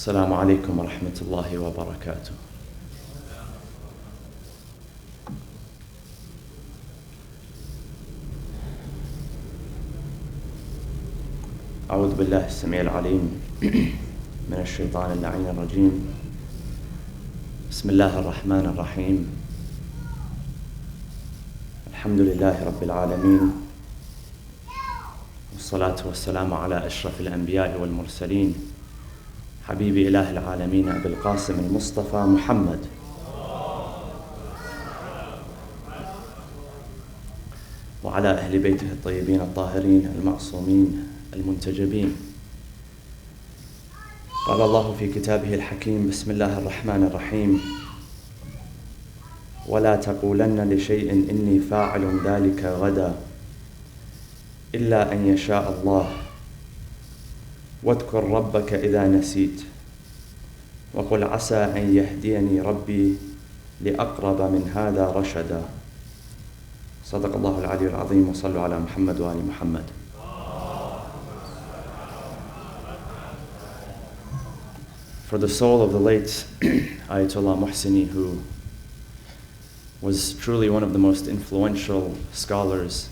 السلام عليكم ورحمة الله وبركاته. أعوذ بالله السميع العليم من الشيطان اللعين الرجيم. بسم الله الرحمن الرحيم. الحمد لله رب العالمين، والصلاة والسلام على أشرف الأنبياء والمرسلين، حبيب إله العالمين أبي القاسم المصطفى محمد، وعلى أهل بيته الطيبين الطاهرين المعصومين المنتجبين. قال الله في كتابه الحكيم: بسم الله الرحمن الرحيم: ولا تقولن لشيء إني فاعل ذلك غدا إلا أن يشاء الله، واذكر ربك إذا نسيت، وقل عسى أن يهديني ربي لأقرب من هذا رشدا. صدق الله العلي العظيم، وصلوا على محمد وآل محمد. For the soul of the late Ayatollah Muhsini, who was truly one of the most influential scholars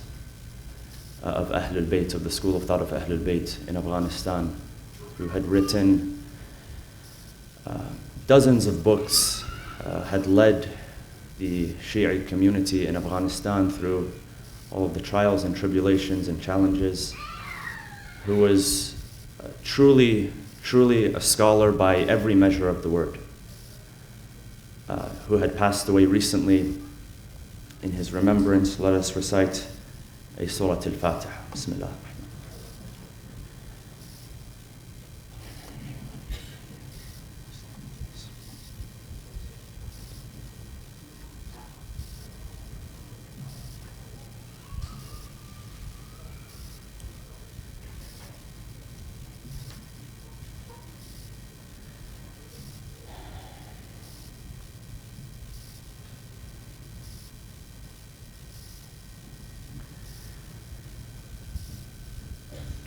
of Ahlul Bayt, of the school of thought of Ahlul Bayt in Afghanistan, who had written dozens of books, had led the Shiite community in Afghanistan through all of the trials and tribulations and challenges, who was truly a scholar by every measure of the word, who had passed away recently. In his remembrance, let us recite a Surah Al-Fatiha. Bismillah.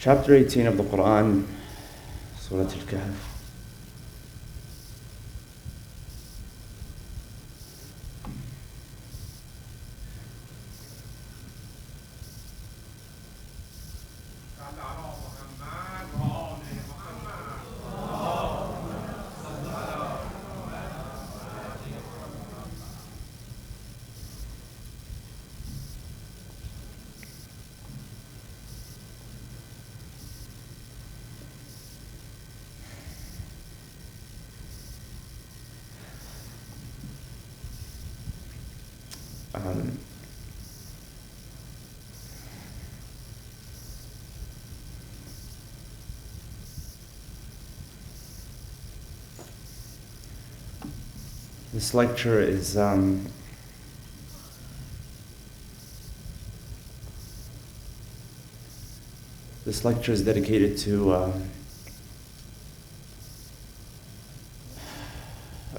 Chapter 18 of the Quran, Surah Al-Kahf. This lecture is dedicated to a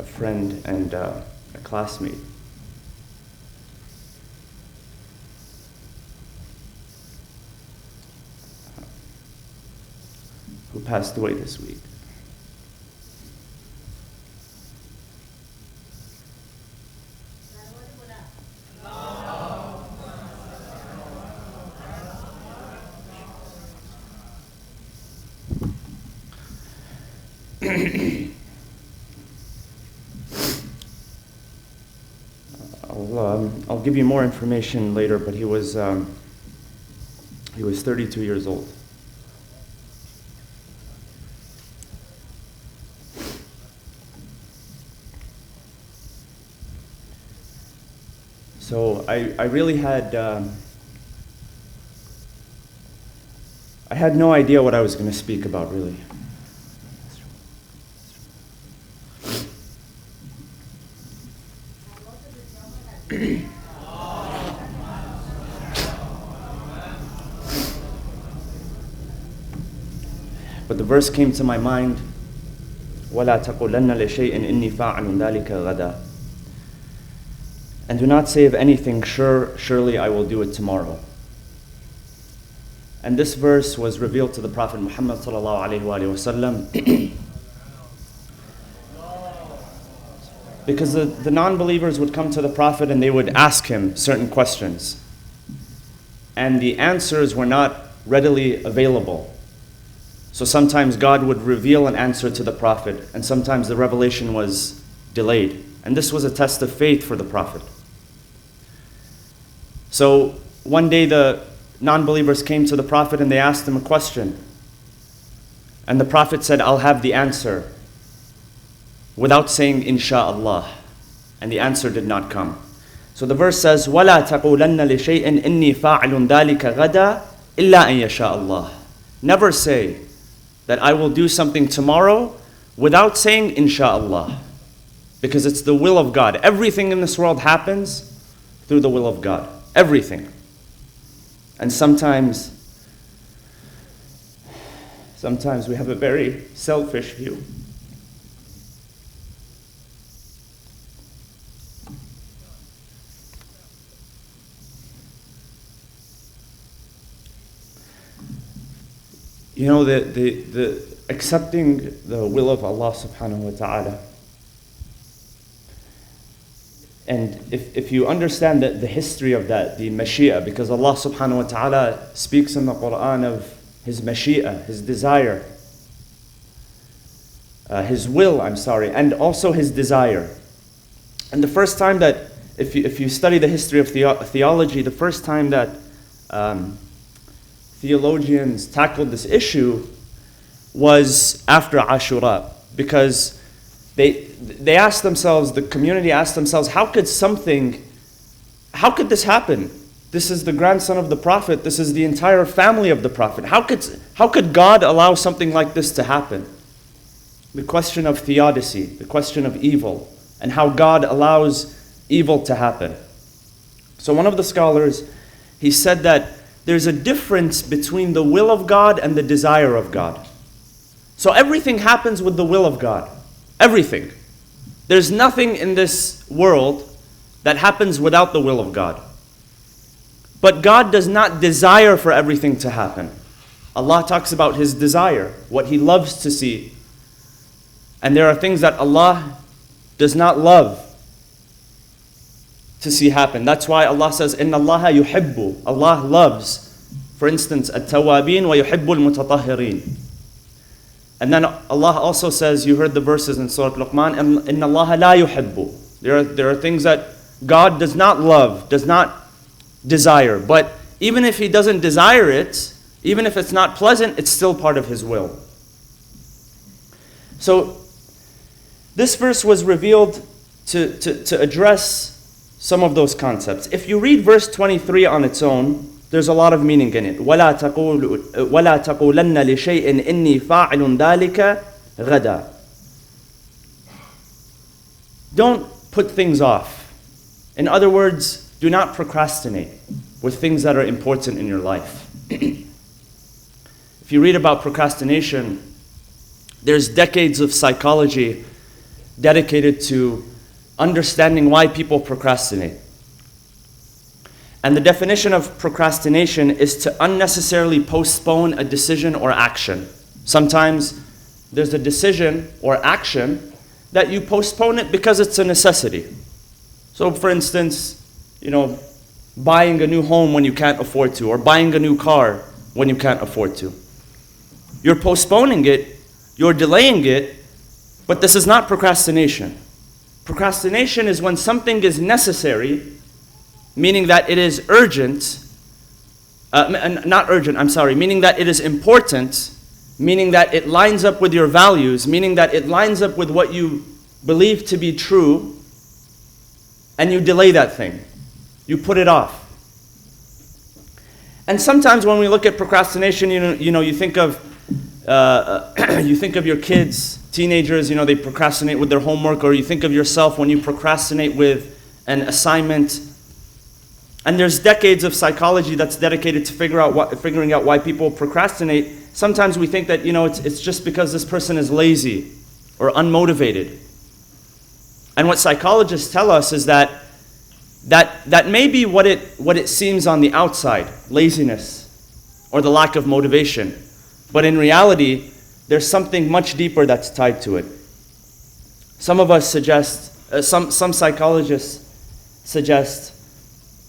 friend and a classmate who passed away this week. I'll give you more information later, but he was 32 years old. So I really had I had no idea what I was going to speak about, really. But the verse came to my mind, وَلَا تَقُولَنَّ لِشَيْءٍ إِنِّي فَاعِلٌ ذَلِكَ غَدًا. And do not say of anything, surely I will do it tomorrow. And this verse was revealed to the Prophet Muhammad sallallahu alaihi wasallam Because the non-believers would come to the Prophet and they would ask him certain questions. And the answers were not readily available. So sometimes God would reveal an answer to the Prophet, and sometimes the revelation was delayed. And this was a test of faith for the Prophet. So one day the non-believers came to the Prophet and they asked him a question. And the Prophet said, I'll have the answer, without saying insha'Allah. And the answer did not come. So the verse says, وَلَا تَقُولَنَّ لِشَيْءٍ إِنِّي فَاعِلٌ ذَلِكَ غَدًا إِلَّا أَن يَشَاءَ اللَّهِ. Never say that I will do something tomorrow without saying insha'Allah. Because it's the will of God. Everything in this world happens through the will of God. Everything. And sometimes we have a very selfish view. You know, the accepting the will of Allah subhanahu wa ta'ala. And if you understand the history of that, the Mashi'a, because Allah subhanahu wa ta'ala speaks in the Quran of His Mashi'a, His desire, His will, and also His desire. And the first time that, if you study the history of theology, the first time that theologians tackled this issue was after Ashura, because they asked themselves, the community asked themselves, how could this happen? This is the grandson of the Prophet, this is the entire family of the Prophet. How could God allow something like this to happen? The question of theodicy, the question of evil, and how God allows evil to happen. So one of the scholars, he said that there's a difference between the will of God and the desire of God. So everything happens with the will of God. Everything. There's nothing in this world that happens without the will of God. But God does not desire for everything to happen. Allah talks about His desire, what He loves to see. And there are things that Allah does not love to see happen. That's why Allah says, إِنَّ اللَّهَ يُحِبُّ. Allah loves, for instance, التوابين ويحب المتطهرين. And then Allah also says, you heard the verses in Surah Luqman, إِنَّ اللَّهَ لَا يُحِبُّ. There are things that God does not love, does not desire. But even if He doesn't desire it, even if it's not pleasant, it's still part of His will. So this verse was revealed to address some of those concepts. If you read verse 23 on its own, there's a lot of meaning in it. وَلَا تَقُولَنَّ لِشَيْءٍ إِنِّي فَاعِلٌ ذَلِكَ غَدًا. Don't put things off. In other words, do not procrastinate with things that are important in your life. If you read about procrastination, there's decades of psychology dedicated to understanding why people procrastinate. And the definition of procrastination is to unnecessarily postpone a decision or action. Sometimes there's a decision or action that you postpone it because it's a necessity. So for instance, buying a new home when you can't afford to, or buying a new car when you can't afford to. You're postponing it, you're delaying it, but this is not procrastination. Procrastination is when something is necessary, meaning that it is urgent, meaning that it is important, meaning that it lines up with your values, meaning that it lines up with what you believe to be true, and you delay that thing. You put it off. And sometimes when we look at procrastination, you think of your kids, teenagers, they procrastinate with their homework, or you think of yourself when you procrastinate with an assignment. And there's decades of psychology that's dedicated to figuring out why people procrastinate. Sometimes we think that it's just because this person is lazy or unmotivated. And what psychologists tell us is that may be what it seems on the outside, laziness or the lack of motivation. But in reality, there's something much deeper that's tied to it. Some of us suggest some psychologists suggest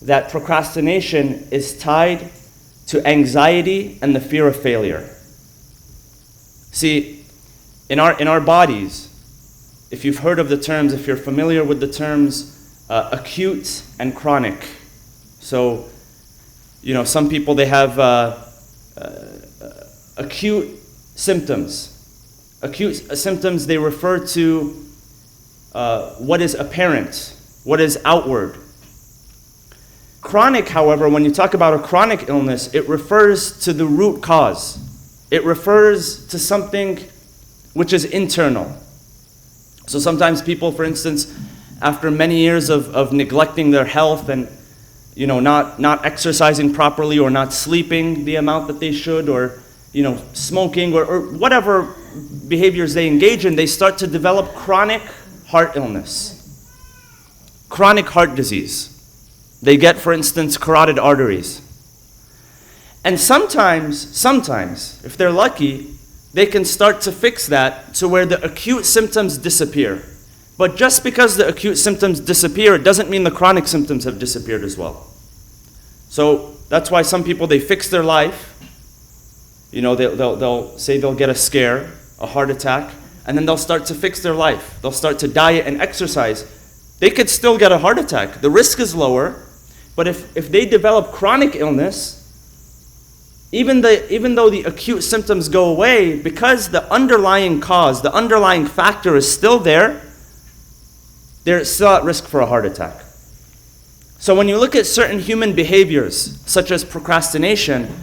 that procrastination is tied to anxiety and the fear of failure. See, in our bodies, if you've heard of the terms, if you're familiar with the terms acute and chronic. So, some people, they have acute symptoms. Acute symptoms, they refer to what is apparent, what is outward. Chronic, however, when you talk about a chronic illness, it refers to the root cause. It refers to something which is internal. So sometimes people, for instance, after many years of neglecting their health and not exercising properly or not sleeping the amount that they should, or smoking or whatever behaviors they engage in, they start to develop chronic heart illness, chronic heart disease. They get, for instance, carotid arteries. And sometimes, if they're lucky, they can start to fix that to where the acute symptoms disappear. But just because the acute symptoms disappear, it doesn't mean the chronic symptoms have disappeared as well. So that's why some people, they fix their life. They'll say they'll get a scare, a heart attack, and then they'll start to fix their life. They'll start to diet and exercise. They could still get a heart attack. The risk is lower, but if they develop chronic illness, even though the acute symptoms go away, because the underlying cause, the underlying factor is still there, they're still at risk for a heart attack. So when you look at certain human behaviors, such as procrastination,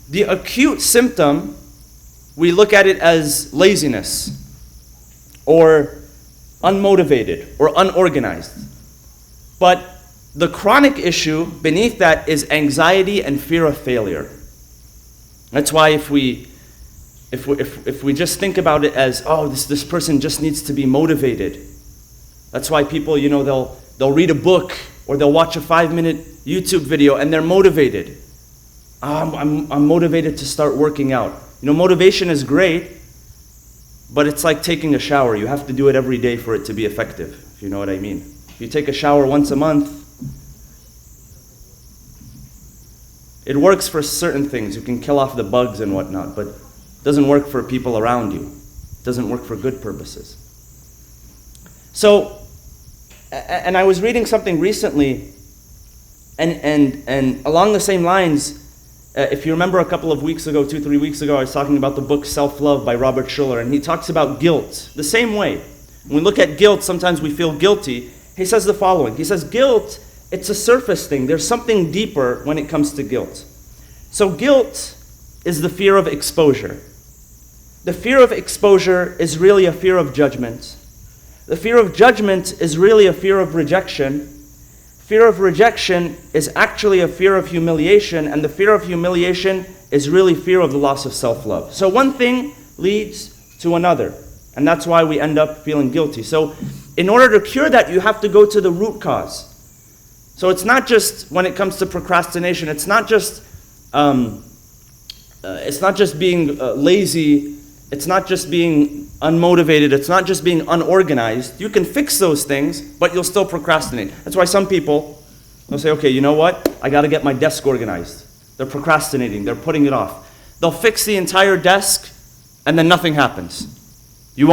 the acute symptom, we look at it as laziness, or unmotivated, or unorganized. But the chronic issue beneath that is anxiety and fear of failure. That's why if we just think about it as, this person just needs to be motivated. That's why people, they'll read a book or they'll watch a 5-minute YouTube video and they're motivated. I'm motivated to start working out. Motivation is great, but it's like taking a shower. You have to do it every day for it to be effective, if you know what I mean. If you take a shower once a month, it works for certain things. You can kill off the bugs and whatnot, but it doesn't work for people around you. It doesn't work for good purposes. So, and I was reading something recently, and along the same lines, if you remember a couple of weeks ago, 2-3 weeks ago, I was talking about the book Self-Love by Robert Schuller, and he talks about guilt the same way. When we look at guilt, sometimes we feel guilty. He says the following. He says, guilt, it's a surface thing. There's something deeper when it comes to guilt. So guilt is the fear of exposure. The fear of exposure is really a fear of judgment. The fear of judgment is really a fear of rejection. Fear of rejection is actually a fear of humiliation, and the fear of humiliation is really fear of the loss of self-love. So one thing leads to another, and that's why we end up feeling guilty. So in order to cure that, you have to go to the root cause. So it's not just, when it comes to procrastination, it's not just being lazy, it's not just being unmotivated, it's not just being unorganized. You can fix those things, but you'll still procrastinate. That's why some people, they'll say, okay, you know what? I got to get my desk organized. They're procrastinating, they're putting it off. They'll fix the entire desk, and then nothing happens. You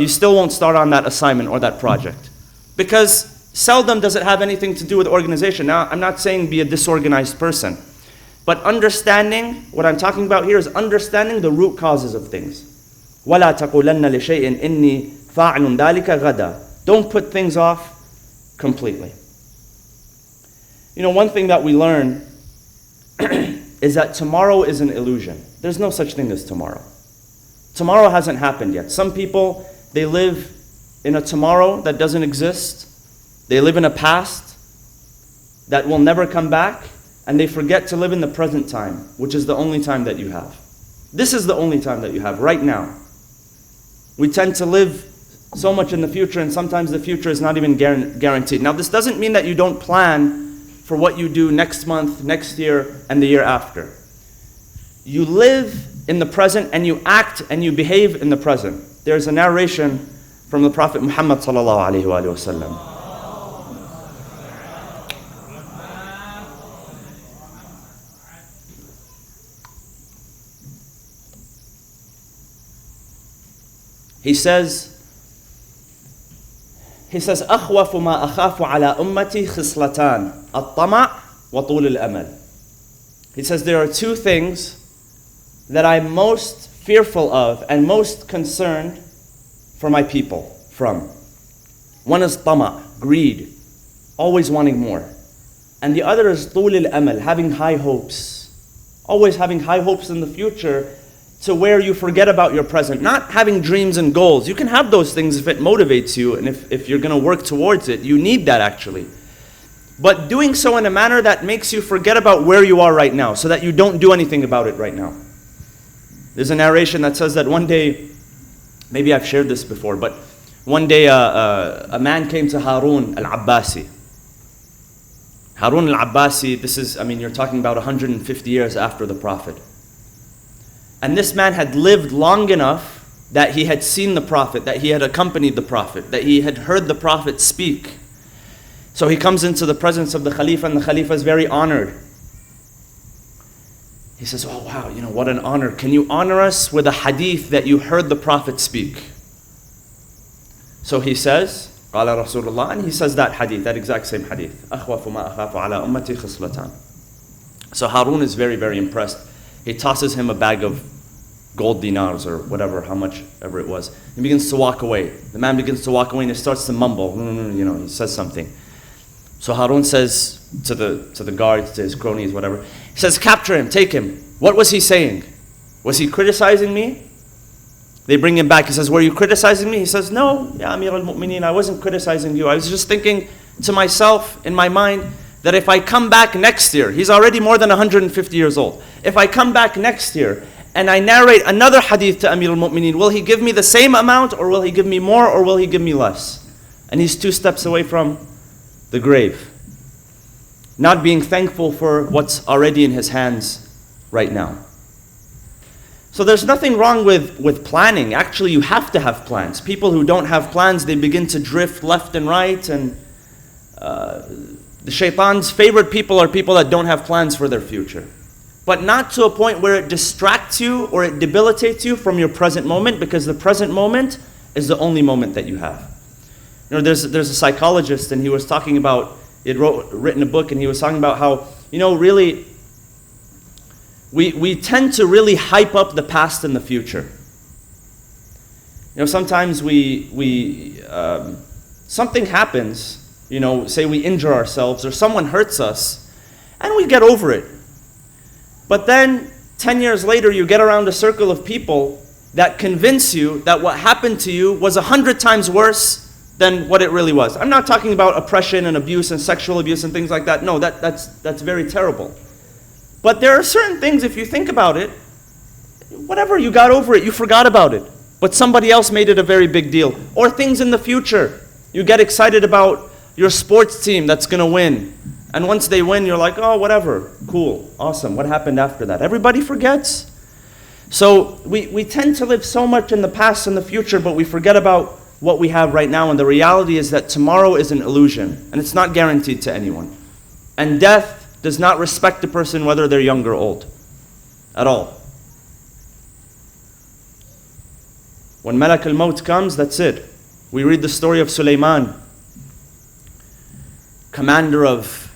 still won't start on that assignment or that project. Because seldom does it have anything to do with organization. Now, I'm not saying be a disorganized person, but understanding, what I'm talking about here is understanding the root causes of things. وَلَا تَقُولَنَّ لِشَيْءٍ إِنِّي فَاعِلٌ ذَلِكَ غَدًا. Don't put things off completely. One thing that we learn is that tomorrow is an illusion. There's no such thing as tomorrow. Tomorrow hasn't happened yet. Some people, they live in a tomorrow that doesn't exist. They live in a past that will never come back, and they forget to live in the present time, which is the only time that you have. This is the only time that you have, right now. We tend to live so much in the future, and sometimes the future is not even guaranteed. Now, this doesn't mean that you don't plan for what you do next month, next year, and the year after. You live in the present, and you act and you behave in the present. There's a narration from the Prophet Muhammad sallallahu alaihi wasallam. He says, أخوف ما أخاف على أمتي خصلتان الطمع وطول الأمل. He says there are two things that I'm most fearful of and most concerned for my people from. One is tama, greed, always wanting more. And the other is طول الأمل, having high hopes. Always having high hopes in the future to where you forget about your present. Not having dreams and goals. You can have those things if it motivates you and if you're going to work towards it. You need that actually. But doing so in a manner that makes you forget about where you are right now so that you don't do anything about it right now. There's a narration that says that one day, maybe I've shared this before, but one day a man came to Harun al-Abbasi. Harun al-Abbasi, you're talking about 150 years after the Prophet. And this man had lived long enough that he had seen the Prophet, that he had accompanied the Prophet, that he had heard the Prophet speak. So he comes into the presence of the Khalifa, and the Khalifa is very honored. He says, oh wow, what an honor. Can you honor us with a hadith that you heard the Prophet speak? So he says, قال رسول الله, and he says that hadith, that exact same hadith. أخوف ما أخاف على أمتي خصلتان. So Harun is very, very impressed. He tosses him a bag of gold dinars or whatever, how much ever it was. He begins to walk away. The man begins to walk away and he starts to mumble. He says something. So Harun says to the guards, to his cronies, whatever, he says, capture him, take him. What was he saying? Was he criticizing me? They bring him back. He says, were you criticizing me? He says, no, Ya Amir al-Mu'mineen, I wasn't criticizing you. I was just thinking to myself in my mind that if I come back next year, he's already more than 150 years old. If I come back next year and I narrate another hadith to Amir al-Mu'mineen, will he give me the same amount or will he give me more or will he give me less? And he's 2 steps away from the grave. Not being thankful for what's already in his hands right now. So there's nothing wrong with planning. Actually, you have to have plans. People who don't have plans, they begin to drift left and right. And the shaitan's favorite people are people that don't have plans for their future. But not to a point where it distracts you or it debilitates you from your present moment, because the present moment is the only moment that you have. There's a psychologist, and he was talking about, he had written a book, and he was talking about how, really, we tend to really hype up the past and the future. Sometimes something happens, say we injure ourselves or someone hurts us, and we get over it. But then 10 years later, you get around a circle of people that convince you that what happened to you was 100 times worse than what it really was. I'm not talking about oppression and abuse and sexual abuse and things like that. No, that's very terrible. But there are certain things, if you think about it, whatever, you got over it, you forgot about it. But somebody else made it a very big deal. Or things in the future. You get excited about your sports team that's going to win. And once they win, you're like, oh, whatever, cool, awesome. What happened after that? Everybody forgets. So we tend to live so much in the past and the future, but we forget about what we have right now. And the reality is that tomorrow is an illusion, and it's not guaranteed to anyone. And death does not respect a person whether they're young or old, at all. When Malak al-Maut comes, that's it. We read the story of Suleiman, commander of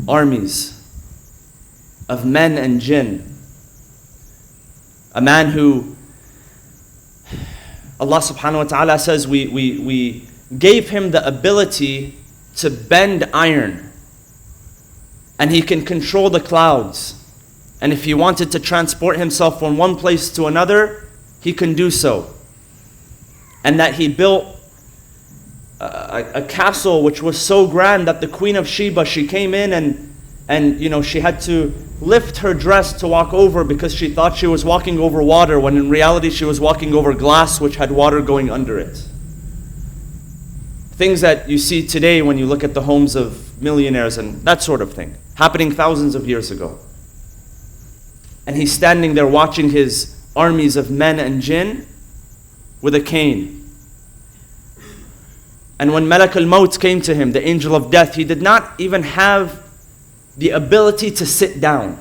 armies, of men and jinn. A man who Allah subhanahu wa ta'ala says we gave him the ability to bend iron. And he can control the clouds. And if he wanted to transport himself from one place to another, he can do so. And that he built a castle which was so grand that the Queen of Sheba, she came in and she had to lift her dress to walk over because she thought she was walking over water, when in reality she was walking over glass which had water going under it. Things that you see today when you look at the homes of millionaires and that sort of thing, happening thousands of years ago. And he's standing there watching his armies of men and jinn with a cane. And when Malak al-Maut came to him, the angel of death, he did not even have the ability to sit down.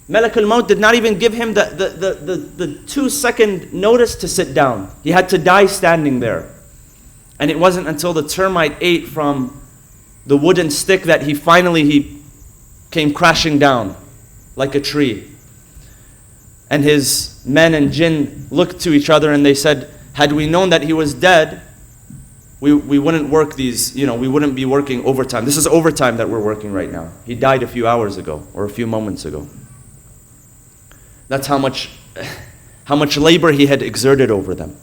Malak al-Maut did not even give him the 2-second notice to sit down. He had to die standing there. And it wasn't until the termite ate from the wooden stick that he came crashing down like a tree. And his men and jinn looked to each other and they said, had we known that he was dead, we wouldn't work these, we wouldn't be working overtime. This is overtime that we're working right now. He died a few hours ago or a few moments ago. That's how much labor he had exerted over them.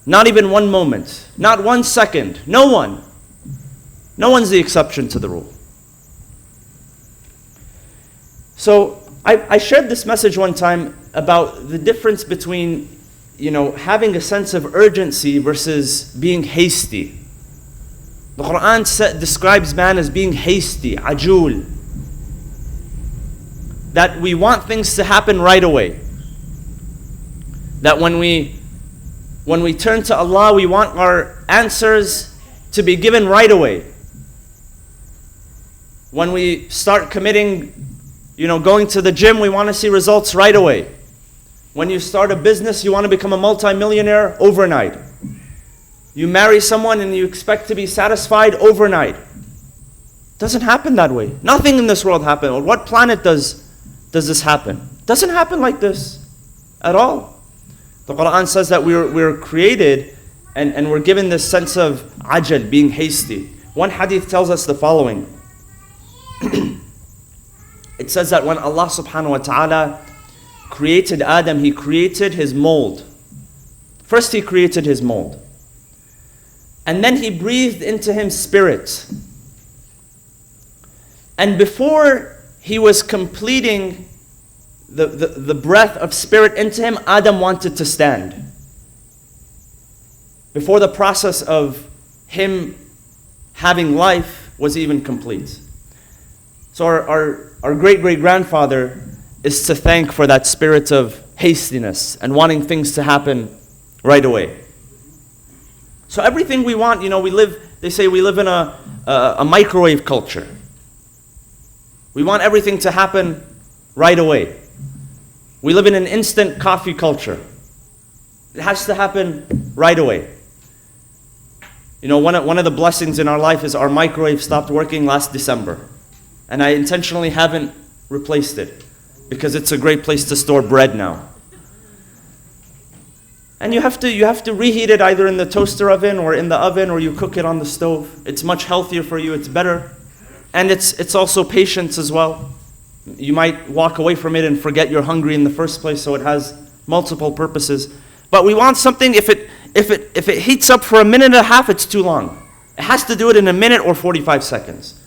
Not even 1 moment, not 1 second, no one. No one's the exception to the rule. So I shared this message one time about the difference between having a sense of urgency versus being hasty. The Quran describes man as being hasty, ajul. That we want things to happen right away. That when we turn to Allah, we want our answers to be given right away. When we start committing, going to the gym, we want to see results right away. When you start a business, you want to become a multi-millionaire overnight. You marry someone and you expect to be satisfied overnight. It doesn't happen that way. Nothing in this world happens. On what planet does this happen? It doesn't happen like this at all. The Quran says that we're created and we're given this sense of ajal, being hasty. One hadith tells us the following. It says that when Allah subhanahu wa ta'ala created Adam, He created his mold. First He created his mold. And then He breathed into him spirit. And before he was completing the breath of spirit into him, Adam wanted to stand. Before the process of him having life was even complete. So our great-great-grandfather is to thank for that spirit of hastiness and wanting things to happen right away. So everything we want, they say we live in a microwave culture. We want everything to happen right away. We live in an instant coffee culture. It has to happen right away. One of the blessings in our life is our microwave stopped working last December. And I intentionally haven't replaced it because it's a great place to store bread now. And you have to reheat it either in the toaster oven or in the oven, or you cook it on the stove. It's much healthier for you, it's better. And it's also patience as well. You might walk away from it and forget you're hungry in the first place, so it has multiple purposes. But we want something, if it heats up for a minute and a half, it's too long. It has to do it in a minute or 45 seconds.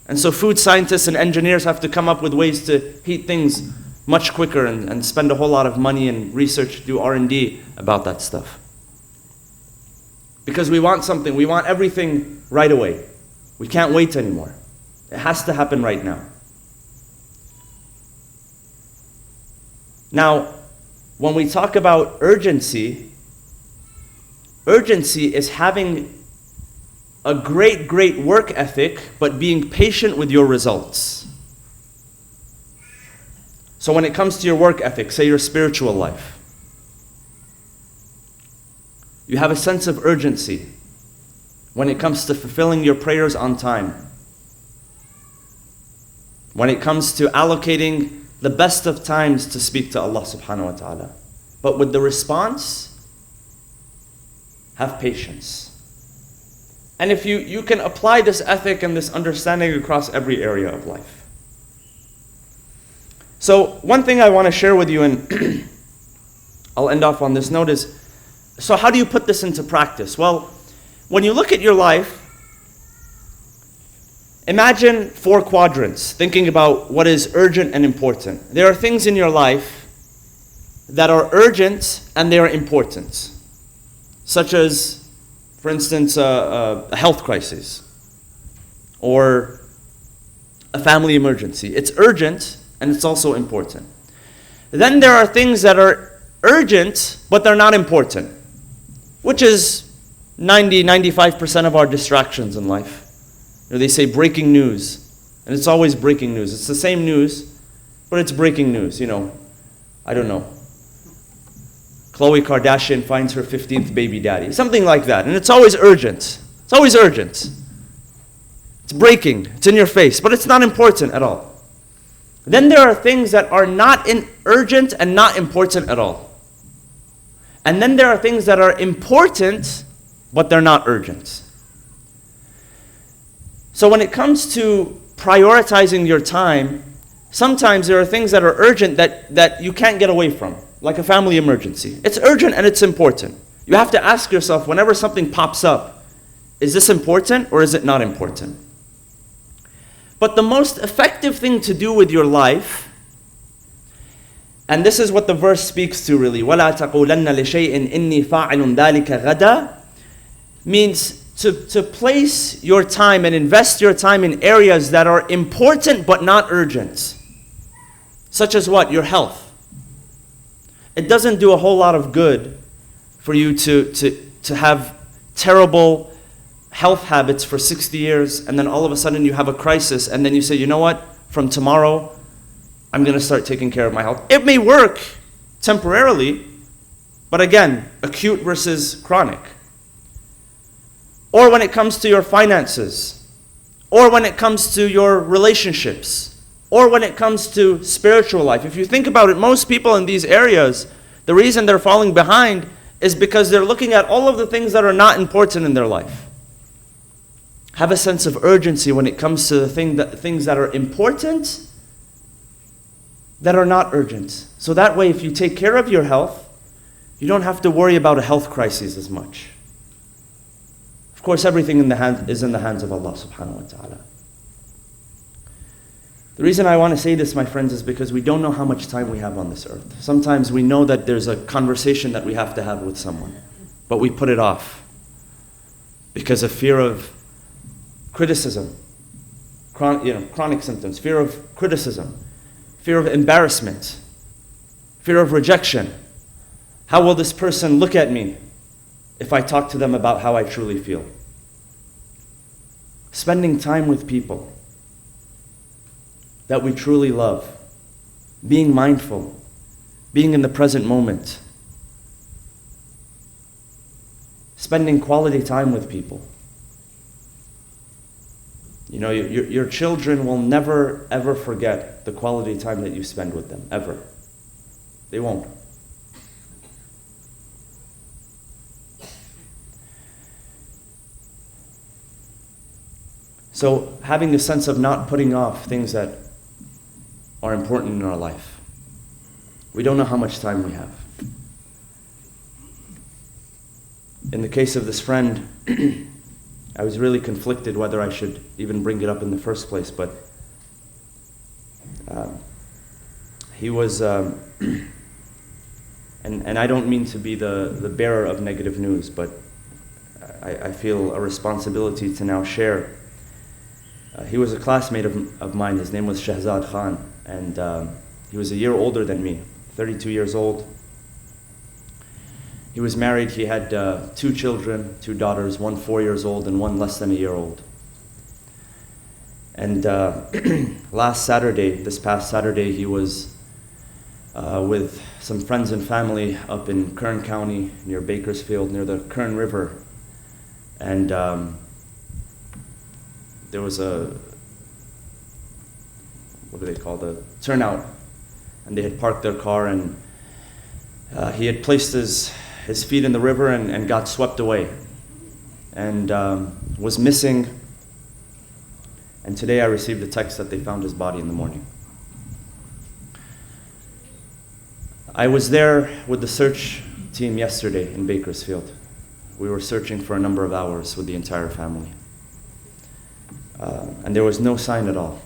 And so food scientists and engineers have to come up with ways to heat things much quicker and spend a whole lot of money and research, do R&D about that stuff. Because we want something, we want everything right away. We can't wait anymore. It has to happen right now. Now, when we talk about urgency is having a great work ethic, but being patient with your results. So when it comes to your work ethic, say your spiritual life, you have a sense of urgency when it comes to fulfilling your prayers on time. When it comes to allocating the best of times to speak to Allah subhanahu wa ta'ala. But with the response, have patience. And if you can apply this ethic and this understanding across every area of life. So one thing I want to share with you, and I'll end off on this note, is, so how do you put this into practice? Well, when you look at your life, imagine 4 quadrants, thinking about what is urgent and important. There are things in your life that are urgent and they are important, such as, for instance, a health crisis or a family emergency. It's urgent and it's also important. Then there are things that are urgent but they're not important, which is 95% of our distractions in life. They say breaking news, and it's always breaking news. It's the same news, but it's breaking news, I don't know. Khloe Kardashian finds her 15th baby daddy, something like that. And it's always urgent. It's always urgent. It's breaking, it's in your face, but it's not important at all. Then there are things that are not urgent and not important at all. And then there are things that are important, but they're not urgent. So when it comes to prioritizing your time, sometimes there are things that are urgent that you can't get away from, like a family emergency. It's urgent and it's important. You have to ask yourself, whenever something pops up, is this important or is it not important? But the most effective thing to do with your life, and this is what the verse speaks to really, وَلَا تَقُولَنَّ لِشَيْءٍ إِنِّي فَاعِلٌ ذَلِكَ غَدًا, means to place your time and invest your time in areas that are important but not urgent. Such as what? Your health. It doesn't do a whole lot of good for you to have terrible health habits for 60 years and then all of a sudden you have a crisis and then you say, you know what? From tomorrow, I'm going to start taking care of my health. It may work temporarily, but again, acute versus chronic. Or when it comes to your finances, or when it comes to your relationships, or when it comes to spiritual life. If you think about it, most people in these areas, the reason they're falling behind is because they're looking at all of the things that are not important in their life. Have a sense of urgency when it comes to the things that are important, that are not urgent. So that way, if you take care of your health, you don't have to worry about a health crisis as much. Of course, everything is in the hands of Allah subhanahu wa ta'ala. The reason I want to say this, my friends, is because we don't know how much time we have on this earth. Sometimes we know that there's a conversation that we have to have with someone, but we put it off because of fear of criticism, chronic symptoms, fear of criticism, fear of embarrassment, fear of rejection. How will this person look at me if I talk to them about how I truly feel? Spending time with people that we truly love, being mindful, being in the present moment, spending quality time with people. Your children will never ever forget the quality time that you spend with them, ever. They won't. So having a sense of not putting off things that are important in our life. We don't know how much time we have. In the case of this friend, I was really conflicted whether I should even bring it up in the first place, but he was, and I don't mean to be the bearer of negative news, but I feel a responsibility to now share. He was a classmate of mine. His name was Shahzad Khan, and he was a year older than me, 32 years old. He was married. He had 2 children, 2 daughters, one 4 years old and one less than a year old. And this past Saturday, he was with some friends and family up in Kern County, near Bakersfield, near the Kern River. And there was the turnout. And they had parked their car, and he had placed his feet in the river and got swept away and was missing. And today I received a text that they found his body in the morning. I was there with the search team yesterday in Bakersfield. We were searching for a number of hours with the entire family. And there was no sign at all.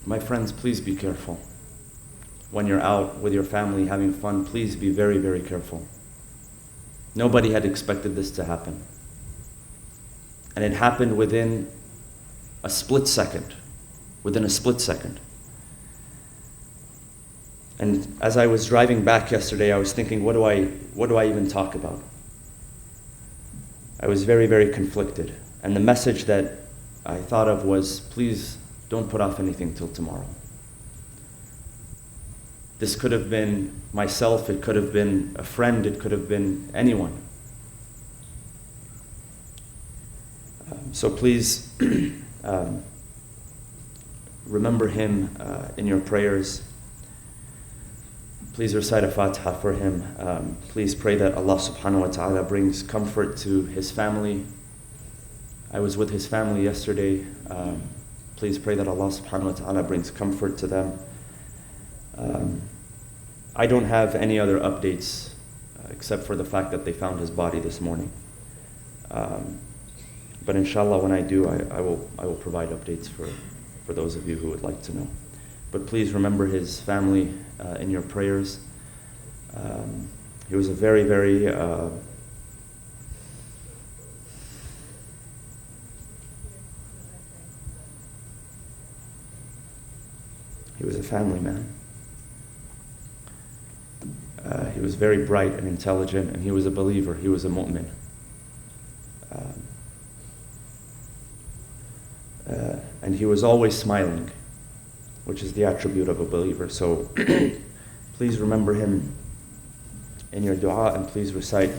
My friends, please be careful. When you're out with your family having fun, please be very, very careful. Nobody had expected this to happen. And it happened within a split second. And as I was driving back yesterday, I was thinking, what do I even talk about? I was very, very conflicted. And the message that I thought of was, please don't put off anything till tomorrow. This could have been myself, it could have been a friend, it could have been anyone. So please remember him in your prayers. Please recite a Fatiha for him. Please pray that Allah subhanahu wa ta'ala brings comfort to his family. I was with his family yesterday. Please pray that Allah subhanahu wa ta'ala brings comfort to them. I don't have any other updates except for the fact that they found his body this morning. But inshallah, when I do, I will provide updates for those of you who would like to know. But please remember his family in your prayers. He was a very, very he was a family man. He was very bright and intelligent, and he was a believer. He was a mu'min. And he was always smiling, which is the attribute of a believer. So please remember him in your dua, and please recite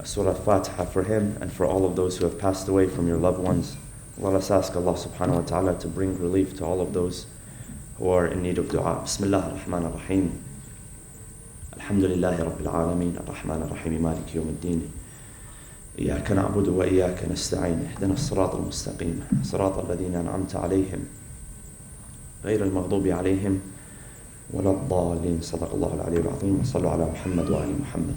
Surah Fatiha for him and for all of those who have passed away from your loved ones. Let us ask Allah subhanahu wa ta'ala to bring relief to all of those who are in need of dua. Bismillah ar-Rahman ar-Rahim. Alhamdulillahi Rabbil Alameen, ar-Rahman ar-Rahim, Malik Yawm al-Din. إياك نعبد وإياك نستعين اهدنا الصراط المستقيم صراط الذين أنعمت عليهم غير المغضوب عليهم ولا الضالين صدق الله العلي العظيم وصلوا على محمد وآل محمد